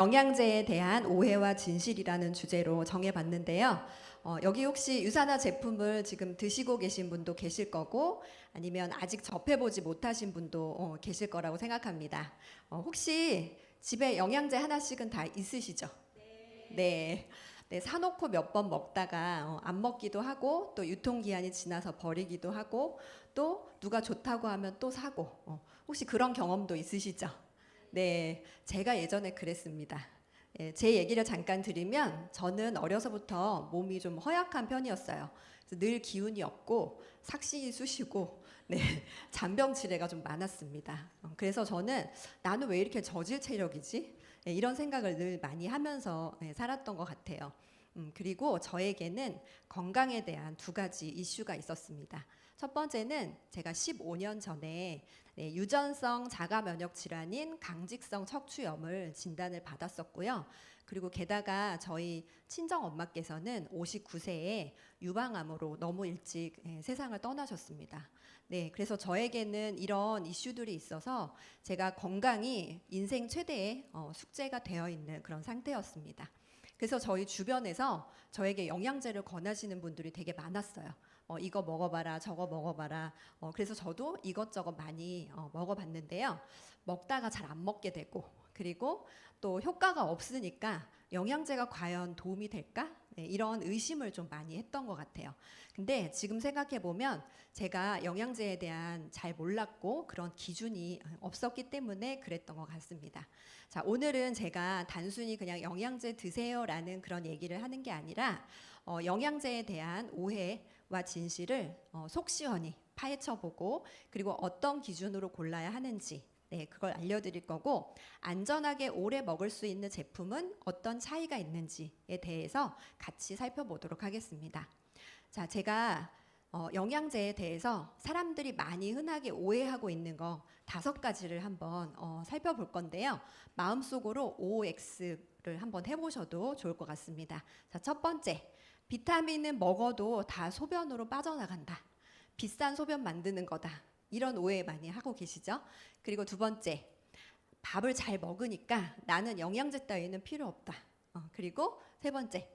영양제에 대한 오해와 진실이라는 주제로 정해봤는데요. 여기 혹시 유산화 제품을 지금 드시고 계신 분도 계실 거고 아니면 아직 접해보지 못하신 분도 계실 거라고 생각합니다. 혹시 집에 영양제 하나씩은 다 있으시죠? 네. 네, 사놓고 몇 번 먹다가 안 먹기도 하고 또 유통기한이 지나서 버리기도 하고 또 누가 좋다고 하면 또 사고 혹시 그런 경험도 있으시죠? 네, 제가 예전에 그랬습니다. 예, 제 얘기를 잠깐 드리면 저는 어려서부터 몸이 좀 허약한 편이었어요. 그래서 늘 기운이 없고 삭신이 쑤시고 네, 잔병치레가 좀 많았습니다. 그래서 저는 나는 왜 이렇게 저질 체력이지? 예, 이런 생각을 늘 많이 하면서 살았던 것 같아요. 그리고 저에게는 건강에 대한 두 가지 이슈가 있었습니다. 첫 번째는 제가 15년 전에 유전성 자가 면역 질환인 강직성 척추염을 진단을 받았었고요. 그리고 게다가 저희 친정 엄마께서는 59세에 유방암으로 너무 일찍 세상을 떠나셨습니다. 네, 그래서 저에게는 이런 이슈들이 있어서 제가 건강이 인생 최대의 숙제가 되어 있는 그런 상태였습니다. 그래서 저희 주변에서 저에게 영양제를 권하시는 분들이 되게 많았어요. 이거 먹어봐라, 저거 먹어봐라. 그래서 저도 이것저것 많이 먹어봤는데요. 먹다가 잘 안 먹게 되고, 그리고 또 효과가 없으니까 영양제가 과연 도움이 될까? 네, 이런 의심을 좀 많이 했던 것 같아요. 근데 지금 생각해 보면 제가 영양제에 대한 잘 몰랐고 그런 기준이 없었기 때문에 그랬던 것 같습니다. 자, 오늘은 제가 단순히 그냥 영양제 드세요라는 그런 얘기를 하는 게 아니라 영양제에 대한 오해와 진실을 속 시원히 파헤쳐보고 그리고 어떤 기준으로 골라야 하는지 그걸 알려드릴 거고 안전하게 오래 먹을 수 있는 제품은 어떤 차이가 있는지에 대해서 같이 살펴보도록 하겠습니다. 자, 제가 영양제에 대해서 사람들이 많이 흔하게 오해하고 있는 거 5가지를 한번 살펴볼 건데요. 마음속으로 OX를 한번 해보셔도 좋을 것 같습니다. 자, 첫 번째, 비타민은 먹어도 다 소변으로 빠져나간다. 비싼 소변 만드는 거다. 이런 오해 많이 하고 계시죠? 그리고 두 번째, 밥을 잘 먹으니까 나는 영양제 따위는 필요 없다. 그리고 세 번째,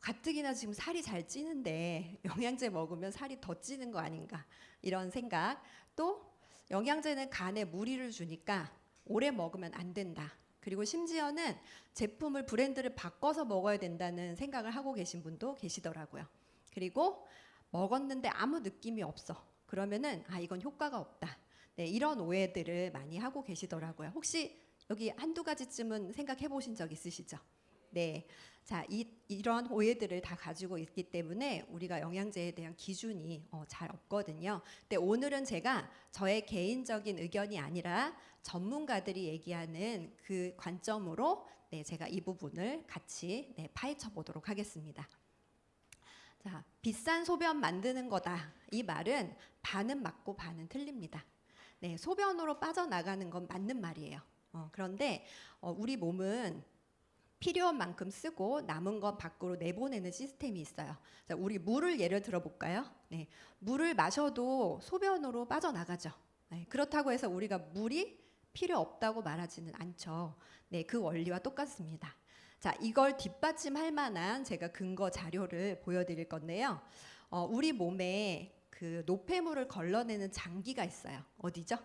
가뜩이나 지금 살이 잘 찌는데 영양제 먹으면 살이 더 찌는 거 아닌가 이런 생각. 또 영양제는 간에 무리를 주니까 오래 먹으면 안 된다. 그리고 심지어는 제품을 브랜드를 바꿔서 먹어야 된다는 생각을 하고 계신 분도 계시더라고요. 그리고 먹었는데 아무 느낌이 없어. 그러면은 이건 효과가 없다. 네, 이런 오해들을 많이 하고 계시더라고요. 혹시 여기 한두 가지쯤은 생각해 보신 적 있으시죠? 네. 자, 이런 오해들을 다 가지고 있기 때문에 우리가 영양제에 대한 기준이 잘 없거든요. 근데 오늘은 제가 저의 개인적인 의견이 아니라 전문가들이 얘기하는 그 관점으로 제가 이 부분을 같이 파헤쳐 보도록 하겠습니다. 자, 비싼 소변 만드는 거다. 이 말은 반은 맞고 반은 틀립니다. 네, 소변으로 빠져나가는 건 맞는 말이에요. 그런데 우리 몸은 필요한 만큼 쓰고 남은 건 밖으로 내보내는 시스템이 있어요. 자, 우리 물을 예를 들어볼까요? 네, 물을 마셔도 소변으로 빠져나가죠. 네, 그렇다고 해서 우리가 물이 필요 없다고 말하지는 않죠. 네, 그 원리와 똑같습니다. 자, 이걸 뒷받침할 만한 제가 근거 자료를 보여드릴 건데요. 우리 몸에 그 노폐물을 걸러내는 장기가 있어요. 어디죠?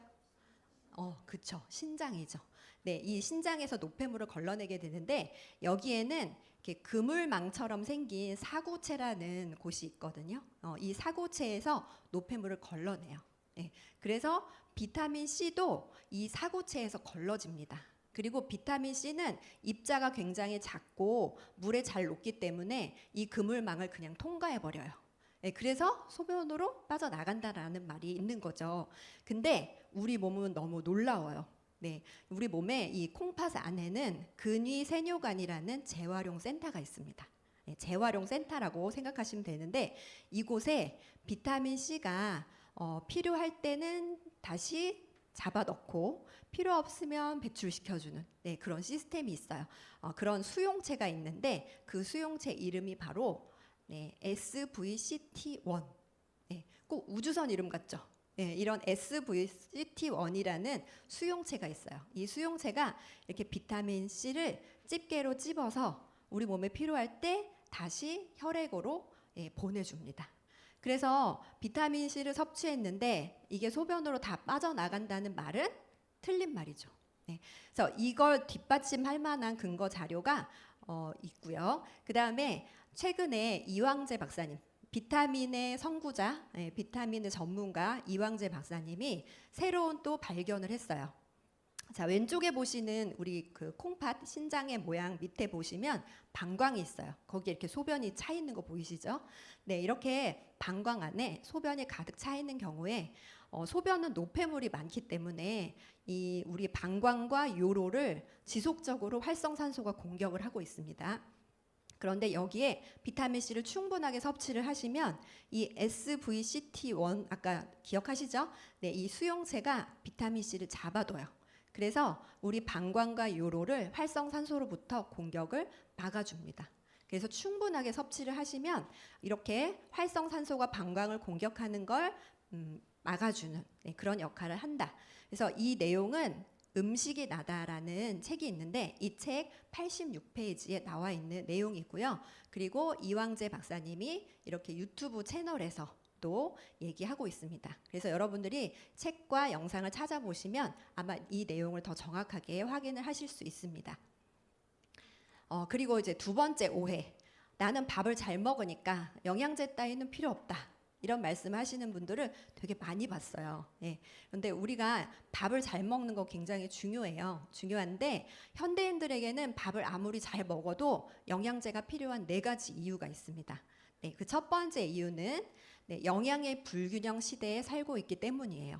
그쵸. 신장이죠. 네, 이 신장에서 노폐물을 걸러내게 되는데 여기에는 이렇게 그물망처럼 생긴 사구체라는 곳이 있거든요. 이 사구체에서 노폐물을 걸러내요. 네, 그래서 비타민 C도 이 사구체에서 걸러집니다. 그리고 비타민 C는 입자가 굉장히 작고 물에 잘 녹기 때문에 이 그물망을 그냥 통과해 버려요. 네, 그래서 소변으로 빠져나간다라는 말이 있는 거죠. 근데 우리 몸은 너무 놀라워요. 네, 우리 몸에 이 콩팥 안에는 근위세뇨관이라는 재활용 센터가 있습니다. 네, 재활용 센터라고 생각하시면 되는데 이곳에 비타민 C가 필요할 때는 다시 잡아넣고 필요 없으면 배출시켜주는 그런 시스템이 있어요. 그런 수용체가 있는데 그 수용체 이름이 바로 SVCT1. 꼭 우주선 이름 같죠? 이런 SVCT1이라는 수용체가 있어요. 이 수용체가 이렇게 비타민 C를 집게로 찝어서 우리 몸에 필요할 때 다시 혈액으로 보내줍니다. 그래서 비타민 C를 섭취했는데 이게 소변으로 다 빠져나간다는 말은 틀린 말이죠. 그래서 이걸 뒷받침할 만한 근거 자료가 있고요. 그 다음에 최근에 이왕재 박사님, 비타민의 선구자, 비타민의 전문가 이왕재 박사님이 새로운 또 발견을 했어요. 자, 왼쪽에 보시는 우리 그 콩팥 신장의 모양 밑에 보시면 방광이 있어요. 거기에 이렇게 소변이 차 있는 거 보이시죠? 네, 이렇게 방광 안에 소변이 가득 차 있는 경우에 소변은 노폐물이 많기 때문에 이 우리 방광과 요로를 지속적으로 활성산소가 공격을 하고 있습니다. 그런데 여기에 비타민 C를 충분하게 섭취를 하시면 이 SVCT1 아까 기억하시죠? 네, 이 수용체가 비타민 C를 잡아둬요. 그래서 우리 방광과 요로를 활성산소로부터 공격을 막아줍니다. 그래서 충분하게 섭취를 하시면 이렇게 활성산소가 방광을 공격하는 걸 막아주는 그런 역할을 한다. 그래서 이 내용은 음식이 나다라는 책이 있는데 이 책 86페이지에 나와 있는 내용이고요. 그리고 이왕재 박사님이 이렇게 유튜브 채널에서 또 얘기하고 있습니다. 그래서 여러분들이 책과 영상을 찾아보시면 아마 이 내용을 더 정확하게 확인을 하실 수 있습니다. 그리고 이제 두 번째 오해. 나는 밥을 잘 먹으니까 영양제 따위는 필요 없다. 이런 말씀하시는 분들을 되게 많이 봤어요. 그런데 우리가 밥을 잘 먹는 거 굉장히 중요해요. 중요한데 현대인들에게는 밥을 아무리 잘 먹어도 영양제가 필요한 4가지 이유가 있습니다. 그 첫 번째 이유는 영양의 불균형 시대에 살고 있기 때문이에요.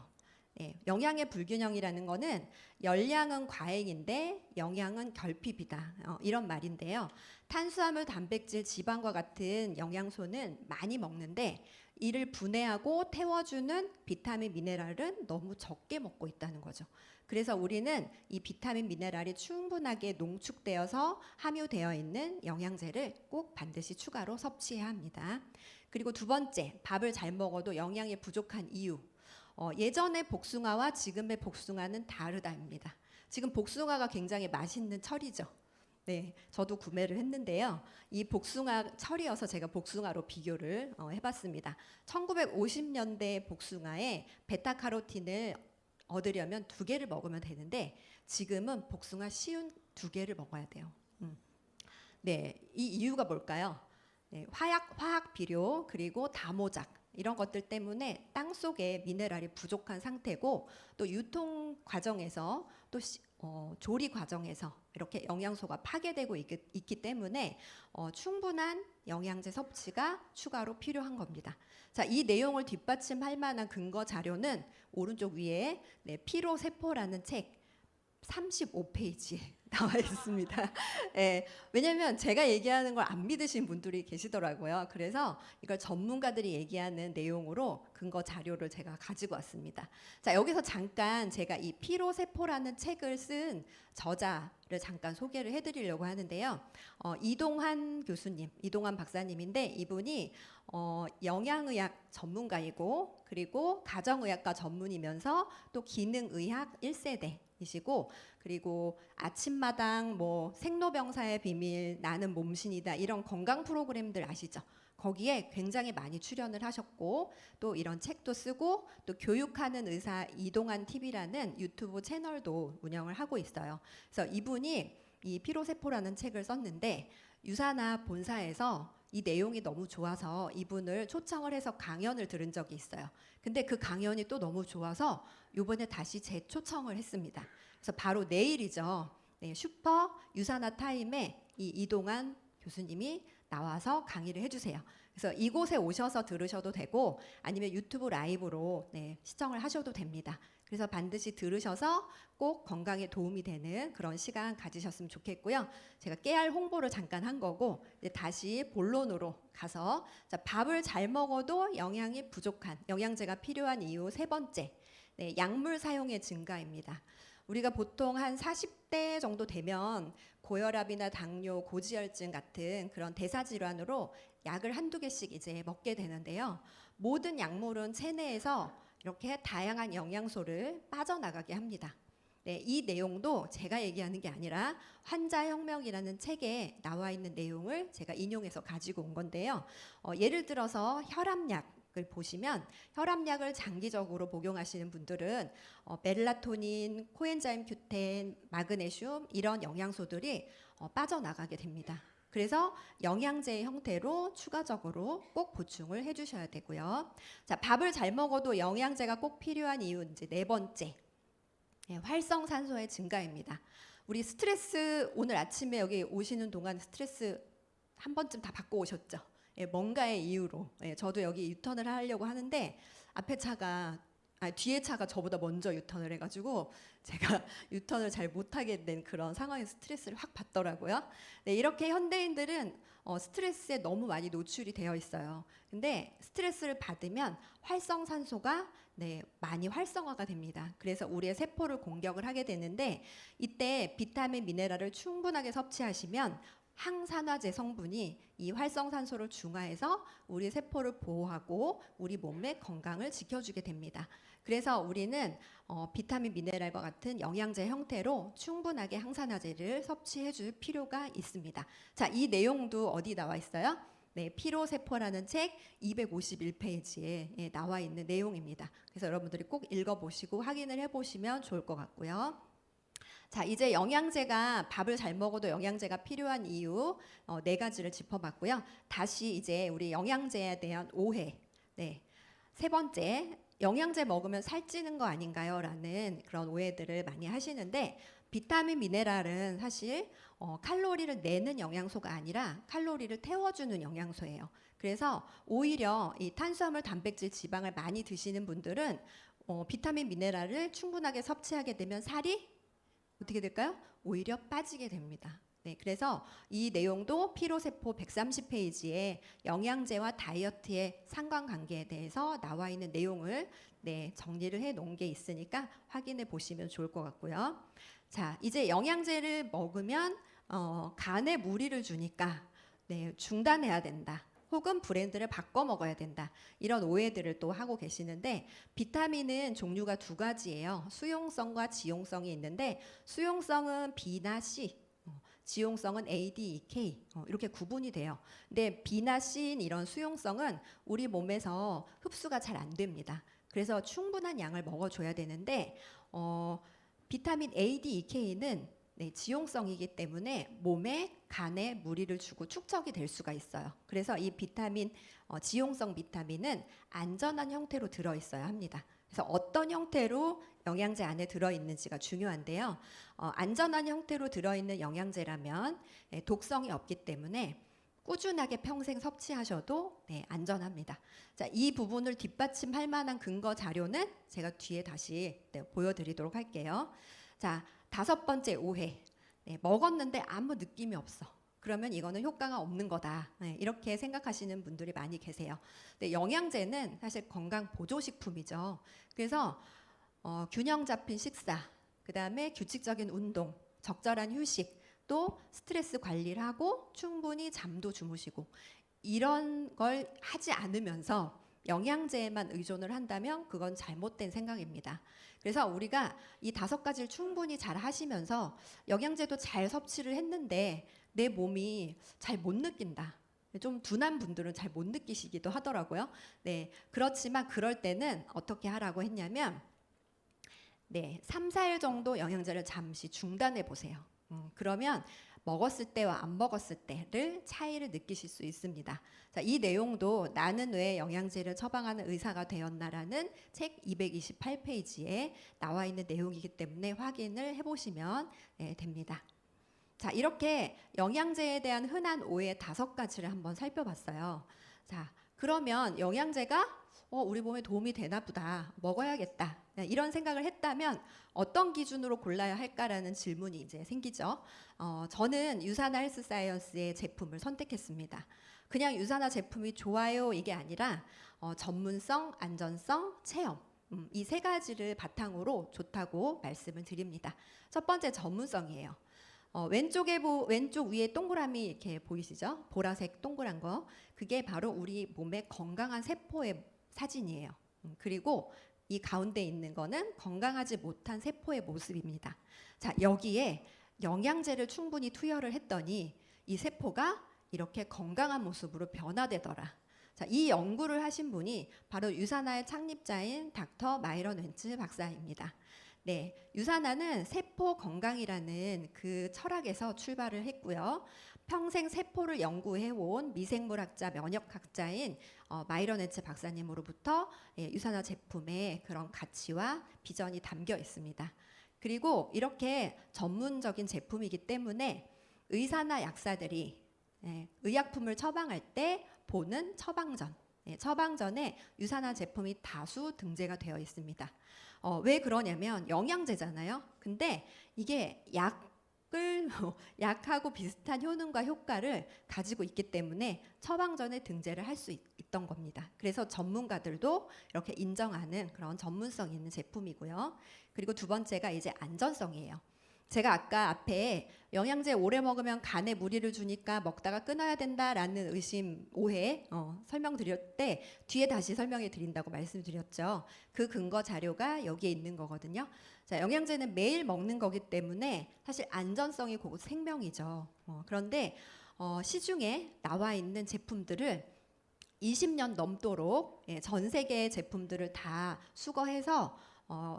영양의 불균형이라는 거는 열량은 과잉인데 영양은 결핍이다. 이런 말인데요. 탄수화물, 단백질, 지방과 같은 영양소는 많이 먹는데 이를 분해하고 태워주는 비타민, 미네랄은 너무 적게 먹고 있다는 거죠. 그래서 우리는 이 비타민, 미네랄이 충분하게 농축되어서 함유되어 있는 영양제를 꼭 반드시 추가로 섭취해야 합니다. 그리고 두 번째, 밥을 잘 먹어도 영양이 부족한 이유. 예전의 복숭아와 지금의 복숭아는 다르다입니다. 지금 복숭아가 굉장히 맛있는 철이죠. 네, 저도 구매를 했는데요. 이 복숭아 철이어서 제가 복숭아로 비교를 해봤습니다. 1950년대 복숭아에 베타카로틴을 얻으려면 2개를 먹으면 되는데 지금은 복숭아 쉬운 2개를 먹어야 돼요. 네, 이 이유가 뭘까요? 화학 비료 그리고 다모작 이런 것들 때문에 땅 속에 미네랄이 부족한 상태고 또 유통 과정에서 또 조리 과정에서 이렇게 영양소가 파괴되고 있기 때문에 충분한 영양제 섭취가 추가로 필요한 겁니다. 자, 이 내용을 뒷받침할 만한 근거 자료는 오른쪽 위에 피로세포라는 책 35페이지에 나와 있습니다. 왜냐하면 제가 얘기하는 걸 안 믿으신 분들이 계시더라고요. 그래서 이걸 전문가들이 얘기하는 내용으로 근거 자료를 제가 가지고 왔습니다. 자, 여기서 잠깐 제가 이 피로세포라는 책을 쓴 저자를 잠깐 소개를 해드리려고 하는데요. 이동환 교수님, 이동환 박사님인데 이분이 영양의학 전문가이고 그리고 가정의학과 전문이면서 또 기능의학 1세대 이시고 그리고 아침마당 뭐 생로병사의 비밀 나는 몸신이다 이런 건강 프로그램들 아시죠? 거기에 굉장히 많이 출연을 하셨고 또 이런 책도 쓰고 또 교육하는 의사 이동환 TV라는 유튜브 채널도 운영을 하고 있어요. 그래서 이분이 이 피로세포라는 책을 썼는데 유산화 본사에서 이 내용이 너무 좋아서 이분을 초청을 해서 강연을 들은 적이 있어요. 근데 그 강연이 또 너무 좋아서 이번에 다시 재초청을 했습니다. 그래서 바로 내일이죠. 슈퍼 유산화 타임에 이 이동환 교수님이 나와서 강의를 해주세요. 그래서 이곳에 오셔서 들으셔도 되고 아니면 유튜브 라이브로 시청을 하셔도 됩니다. 그래서 반드시 들으셔서 꼭 건강에 도움이 되는 그런 시간 가지셨으면 좋겠고요. 제가 깨알 홍보를 잠깐 한 거고 이제 다시 본론으로 가서 자, 밥을 잘 먹어도 영양이 부족한 영양제가 필요한 이유 3번째 약물 사용의 증가입니다. 우리가 보통 한 40대 정도 되면 고혈압이나 당뇨, 고지혈증 같은 그런 대사질환으로 약을 한두 개씩 이제 먹게 되는데요. 모든 약물은 체내에서 이렇게 다양한 영양소를 빠져나가게 합니다. 네, 이 내용도 제가 얘기하는 게 아니라 환자혁명이라는 책에 나와 있는 내용을 제가 인용해서 가지고 온 건데요. 예를 들어서 혈압약을 보시면 혈압약을 장기적으로 복용하시는 분들은 멜라토닌, 코엔자임 Q10, 마그네슘 이런 영양소들이 빠져나가게 됩니다. 그래서 영양제의 형태로 추가적으로 꼭 보충을 해주셔야 되고요. 자, 밥을 잘 먹어도 영양제가 꼭 필요한 이유 이제 네 번째. 활성산소의 증가입니다. 우리 스트레스 오늘 아침에 여기 오시는 동안 스트레스 한 번쯤 다 받고 오셨죠? 뭔가의 이유로. 저도 여기 유턴을 하려고 하는데 앞에 차가 뒤에 차가 저보다 먼저 유턴을 해가지고 제가 유턴을 잘 못하게 된 그런 상황에서 스트레스를 확 받더라고요. 네, 이렇게 현대인들은 스트레스에 너무 많이 노출이 되어 있어요. 근데 스트레스를 받으면 활성산소가 많이 활성화가 됩니다. 그래서 우리의 세포를 공격을 하게 되는데 이때 비타민, 미네랄을 충분하게 섭취하시면 항산화제 성분이 이 활성산소를 중화해서 우리 세포를 보호하고 우리 몸의 건강을 지켜주게 됩니다. 그래서 우리는 비타민, 미네랄과 같은 영양제 형태로 충분하게 항산화제를 섭취해 줄 필요가 있습니다. 자, 이 내용도 어디 나와 있어요? 네, 피로세포라는 책 251페이지에 나와 있는 내용입니다. 그래서 여러분들이 꼭 읽어보시고 확인을 해보시면 좋을 것 같고요. 자, 이제 영양제가 밥을 잘 먹어도 영양제가 필요한 이유 네 가지를 짚어봤고요. 다시 이제 우리 영양제에 대한 오해. 네, 세 번째, 영양제 먹으면 살찌는 거 아닌가요? 라는 그런 오해들을 많이 하시는데 비타민, 미네랄은 사실 칼로리를 내는 영양소가 아니라 칼로리를 태워주는 영양소예요. 그래서 오히려 이 탄수화물, 단백질, 지방을 많이 드시는 분들은 비타민, 미네랄을 충분하게 섭취하게 되면 살이 어떻게 될까요? 오히려 빠지게 됩니다. 네, 그래서 이 내용도 피로세포 130페이지에 영양제와 다이어트의 상관관계에 대해서 나와 있는 내용을 정리를 해 놓은 게 있으니까 확인해 보시면 좋을 것 같고요. 자, 이제 영양제를 먹으면 간에 무리를 주니까 중단해야 된다. 혹은 브랜드를 바꿔 먹어야 된다. 이런 오해들을 또 하고 계시는데 비타민은 종류가 두 가지예요. 수용성과 지용성이 있는데 수용성은 B나 C, 지용성은 A, D, E, K 이렇게 구분이 돼요. 근데 B나 C인 이런 수용성은 우리 몸에서 흡수가 잘 안 됩니다. 그래서 충분한 양을 먹어줘야 되는데 비타민 A, D, E, K는 지용성이기 때문에 몸에 간에 무리를 주고 축적이 될 수가 있어요. 그래서 이 비타민, 지용성 비타민은 안전한 형태로 들어있어야 합니다. 그래서 어떤 형태로 영양제 안에 들어있는지가 중요한데요. 안전한 형태로 들어있는 영양제라면 독성이 없기 때문에 꾸준하게 평생 섭취하셔도 안전합니다. 자, 이 부분을 뒷받침할 만한 근거 자료는 제가 뒤에 다시 보여드리도록 할게요. 자, 다섯 번째 오해. 먹었는데 아무 느낌이 없어. 그러면 이거는 효과가 없는 거다. 이렇게 생각하시는 분들이 많이 계세요. 근데 영양제는 사실 건강 보조식품이죠. 그래서 균형 잡힌 식사, 그 다음에 규칙적인 운동, 적절한 휴식, 또 스트레스 관리를 하고 충분히 잠도 주무시고 이런 걸 하지 않으면서 영양제에만 의존을 한다면 그건 잘못된 생각입니다. 그래서 우리가 이 다섯 가지를 충분히 잘 하시면서 영양제도 잘 섭취를 했는데 내 몸이 잘 못 느낀다. 좀 둔한 분들은 잘 못 느끼시기도 하더라고요. 네, 그렇지만 그럴 때는 어떻게 하라고 했냐면 3, 4일 정도 영양제를 잠시 중단해 보세요. 그러면 먹었을 때와 안 먹었을 때를 차이를 느끼실 수 있습니다. 자, 이 내용도 나는 왜 영양제를 처방하는 의사가 되었나라는 책 228페이지에 나와 있는 내용이기 때문에 확인을 해보시면 됩니다. 자, 이렇게 영양제에 대한 흔한 오해 5가지를 한번 살펴봤어요. 자, 그러면 영양제가 우리 몸에 도움이 되나 보다, 먹어야겠다, 이런 생각을 했다면 어떤 기준으로 골라야 할까라는 질문이 이제 생기죠. 저는 유산화 헬스사이언스의 제품을 선택했습니다. 그냥 유산화 제품이 좋아요 이게 아니라 전문성, 안전성, 체험, 이 세 가지를 바탕으로 좋다고 말씀을 드립니다. 첫 번째 전문성이에요. 왼쪽 위에 동그라미 이렇게 보이시죠? 보라색 동그란 거, 그게 바로 우리 몸의 건강한 세포의 사진이에요. 그리고 이 가운데 있는 거는 건강하지 못한 세포의 모습입니다. 자, 여기에 영양제를 충분히 투여를 했더니 이 세포가 이렇게 건강한 모습으로 변화되더라. 자, 이 연구를 하신 분이 바로 유산화의 창립자인 닥터 마이런 웬츠 박사입니다. 네, 유산화는 세포 건강이라는 그 철학에서 출발을 했고요. 평생 세포를 연구해온 미생물학자, 면역학자인 마이런 웬츠 박사님으로부터 유산화 제품의 그런 가치와 비전이 담겨 있습니다. 그리고 이렇게 전문적인 제품이기 때문에 의사나 약사들이 의약품을 처방할 때 보는 처방전, 처방전에 유산화 제품이 다수 등재가 되어 있습니다. 왜 그러냐면 영양제잖아요. 근데 이게 약하고 비슷한 효능과 효과를 가지고 있기 때문에 처방전에 등재를 할 수 있던 겁니다. 그래서 전문가들도 이렇게 인정하는 그런 전문성 있는 제품이고요. 그리고 두 번째가 이제 안전성이에요. 제가 아까 앞에 영양제 오래 먹으면 간에 무리를 주니까 먹다가 끊어야 된다라는 의심, 오해 설명드릴 때 뒤에 다시 설명해 드린다고 말씀드렸죠. 그 근거 자료가 여기에 있는 거거든요. 자, 영양제는 매일 먹는 거기 때문에 사실 안전성이 곧 생명이죠. 그런데 시중에 나와 있는 제품들을 20년 넘도록 전 세계의 제품들을 다 수거해서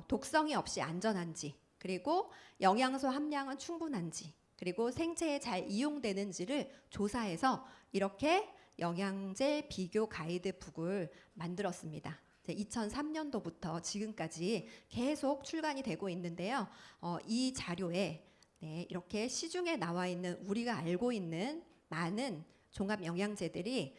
독성이 없이 안전한지, 그리고 영양소 함량은 충분한지, 그리고 생체에 잘 이용되는지를 조사해서 이렇게 영양제 비교 가이드북을 만들었습니다. 2003년도부터 지금까지 계속 출간이 되고 있는데요. 이 자료에 이렇게 시중에 나와 있는 우리가 알고 있는 많은 종합 영양제들이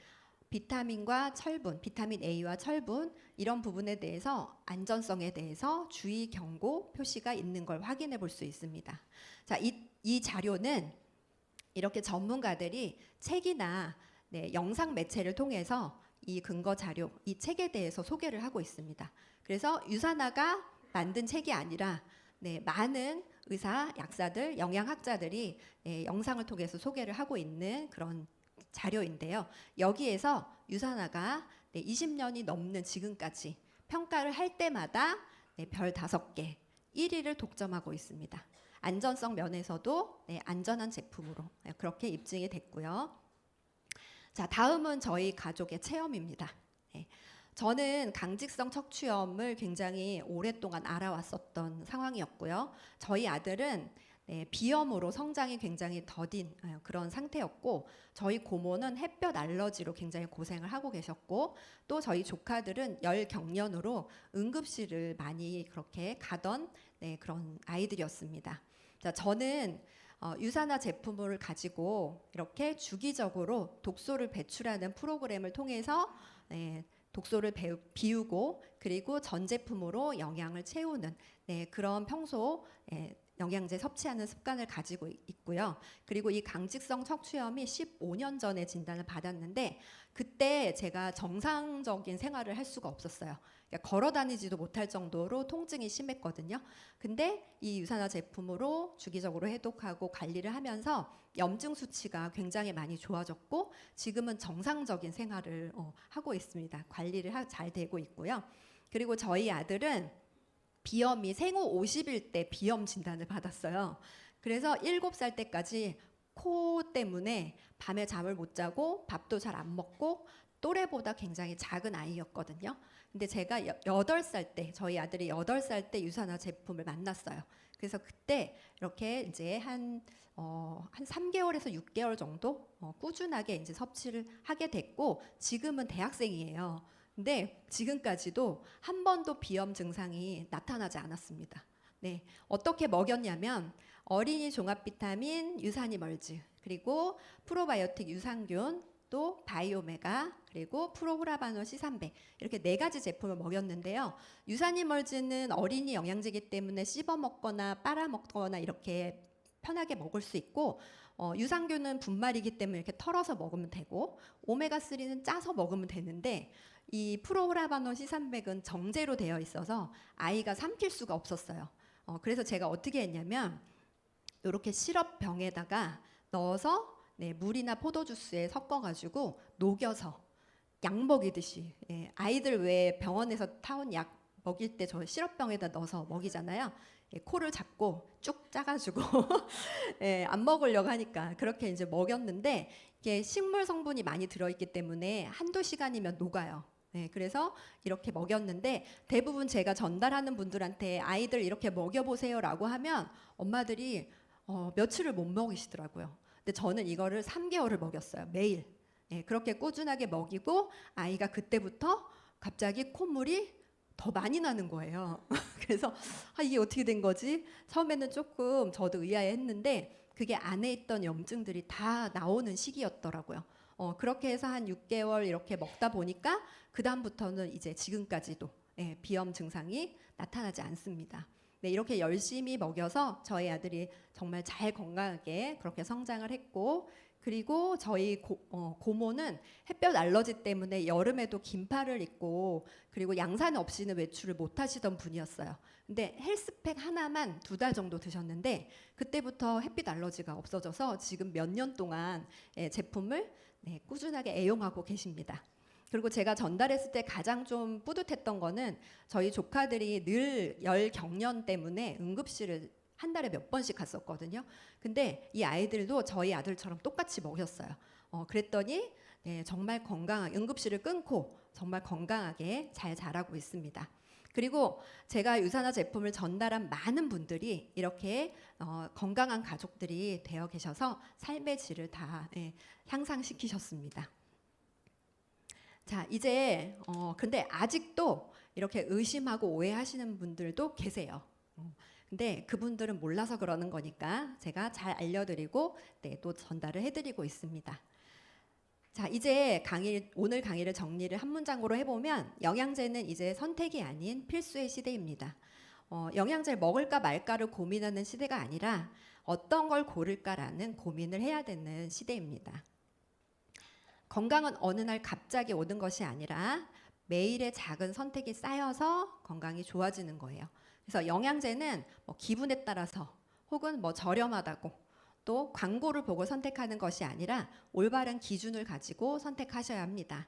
비타민과 철분, 비타민 A와 철분 이런 부분에 대해서 안전성에 대해서 주의 경고 표시가 있는 걸 확인해 볼 수 있습니다. 자, 이 자료는 이렇게 전문가들이 책이나 영상 매체를 통해서 이 근거 자료, 이 책에 대해서 소개를 하고 있습니다. 그래서 유산화가 만든 책이 아니라 많은 의사, 약사들, 영양학자들이 영상을 통해서 소개를 하고 있는 그런 자료인데요. 여기에서 유산화가 20년이 넘는 지금까지 평가를 할 때마다 별 5개, 1위를 독점하고 있습니다. 안전성 면에서도 안전한 제품으로 그렇게 입증이 됐고요. 자, 다음은 저희 가족의 체험입니다. 저는 강직성 척추염을 굉장히 오랫동안 알아왔었던 상황이었고요. 저희 아들은 비염으로 성장이 굉장히 더딘 그런 상태였고, 저희 고모는 햇볕 알러지로 굉장히 고생을 하고 계셨고, 또 저희 조카들은 열경련으로 응급실을 많이 그렇게 가던 그런 아이들이었습니다. 자, 저는 유산화 제품을 가지고 이렇게 주기적으로 독소를 배출하는 프로그램을 통해서 독소를 비우고, 그리고 전 제품으로 영양을 채우는 그런 평소 영양제 섭취하는 습관을 가지고 있고요. 그리고 이 강직성 척추염이 15년 전에 진단을 받았는데, 그때 제가 정상적인 생활을 할 수가 없었어요. 그러니까 걸어 다니지도 못할 정도로 통증이 심했거든요. 근데 이 유산화 제품으로 주기적으로 해독하고 관리를 하면서 염증 수치가 굉장히 많이 좋아졌고, 지금은 정상적인 생활을 하고 있습니다. 관리를 잘 되고 있고요. 그리고 저희 아들은 비염이 생후 50일 때 비염 진단을 받았어요. 그래서 7살 때까지 코 때문에 밤에 잠을 못 자고 밥도 잘 안 먹고 또래보다 굉장히 작은 아이였거든요. 근데 제가 8살 때, 저희 아들이 8살 때 유산화 제품을 만났어요. 그래서 그때 이렇게 이제 한 3개월에서 6개월 정도 꾸준하게 이제 섭취를 하게 됐고, 지금은 대학생이에요. 근데 지금까지도 한 번도 비염 증상이 나타나지 않았습니다. 어떻게 먹였냐면 어린이 종합 비타민, 유산이멀즈, 그리고 프로바이오틱 유산균, 또 바이오메가, 그리고 프로후라바놀 C300 이렇게 4가지 제품을 먹였는데요. 유산이멀즈는 어린이 영양제이기 때문에 씹어 먹거나 빨아 먹거나 이렇게 편하게 먹을 수 있고, 유산균은 분말이기 때문에 이렇게 털어서 먹으면 되고, 오메가3는 짜서 먹으면 되는데, 이 프로후라바놀 C300은 정제로 되어 있어서 아이가 삼킬 수가 없었어요. 그래서 제가 어떻게 했냐면 이렇게 시럽병에다가 넣어서 물이나 포도주스에 섞어가지고 녹여서 약 먹이듯이, 아이들 왜 병원에서 타온 약 먹일 때 저 시럽병에다 넣어서 먹이잖아요. 예, 코를 잡고 쭉 짜가지고 예, 안 먹으려고 하니까 그렇게 이제 먹였는데 이게 식물 성분이 많이 들어있기 때문에 한두 시간이면 녹아요. 네, 그래서 이렇게 먹였는데 대부분 제가 전달하는 분들한테 아이들 이렇게 먹여보세요라고 하면 엄마들이 며칠을 못 먹이시더라고요. 근데 저는 이거를 3개월을 먹였어요. 매일. 예, 그렇게 꾸준하게 먹이고 아이가 그때부터 갑자기 콧물이 더 많이 나는 거예요. 그래서 이게 어떻게 된 거지? 처음에는 조금 저도 의아해했는데 그게 안에 있던 염증들이 다 나오는 시기였더라고요. 그렇게 해서 한 6개월 이렇게 먹다 보니까 그 다음부터는 이제 지금까지도 예, 비염 증상이 나타나지 않습니다. 네, 이렇게 열심히 먹여서 저희 아들이 정말 잘 건강하게 그렇게 성장을 했고 그리고 저희 고모는 햇볕 알러지 때문에 여름에도 긴팔을 입고 그리고 양산 없이는 외출을 못 하시던 분이었어요. 근데 헬스팩 하나만 2달 정도 드셨는데 그때부터 햇빛 알러지가 없어져서 지금 몇 년 동안 제품을 네, 꾸준하게 애용하고 계십니다. 그리고 제가 전달했을 때 가장 좀 뿌듯했던 거는 저희 조카들이 늘 열 경련 때문에 응급실을 한 달에 몇 번씩 갔었거든요. 근데 이 아이들도 저희 아들처럼 똑같이 먹였어요. 그랬더니 네, 정말 건강하게 응급실을 끊고 정말 건강하게 잘 자라고 있습니다. 그리고 제가 유산화 제품을 전달한 많은 분들이 이렇게 건강한 가족들이 되어 계셔서 삶의 질을 다 향상시키셨습니다. 자, 이제 근데 아직도 이렇게 의심하고 오해하시는 분들도 계세요. 근데 그분들은 몰라서 그러는 거니까 제가 잘 알려드리고 네, 또 전달을 해드리고 있습니다. 자, 이제 오늘 강의를 정리를 한 문장으로 해보면 영양제는 이제 선택이 아닌 필수의 시대입니다. 영양제를 먹을까 말까를 고민하는 시대가 아니라 어떤 걸 고를까라는 고민을 해야 되는 시대입니다. 건강은 어느 날 갑자기 오는 것이 아니라 매일의 작은 선택이 쌓여서 건강이 좋아지는 거예요. 그래서 영양제는 뭐 기분에 따라서 혹은 뭐 저렴하다고 또 광고를 보고 선택하는 것이 아니라 올바른 기준을 가지고 선택하셔야 합니다.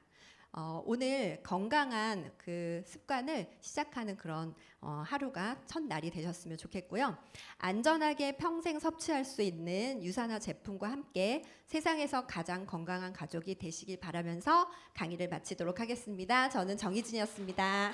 오늘 건강한 그 습관을 시작하는 그런 하루가 첫날이 되셨으면 좋겠고요. 안전하게 평생 섭취할 수 있는 유산화 제품과 함께 세상에서 가장 건강한 가족이 되시길 바라면서 강의를 마치도록 하겠습니다. 저는 정희진이었습니다.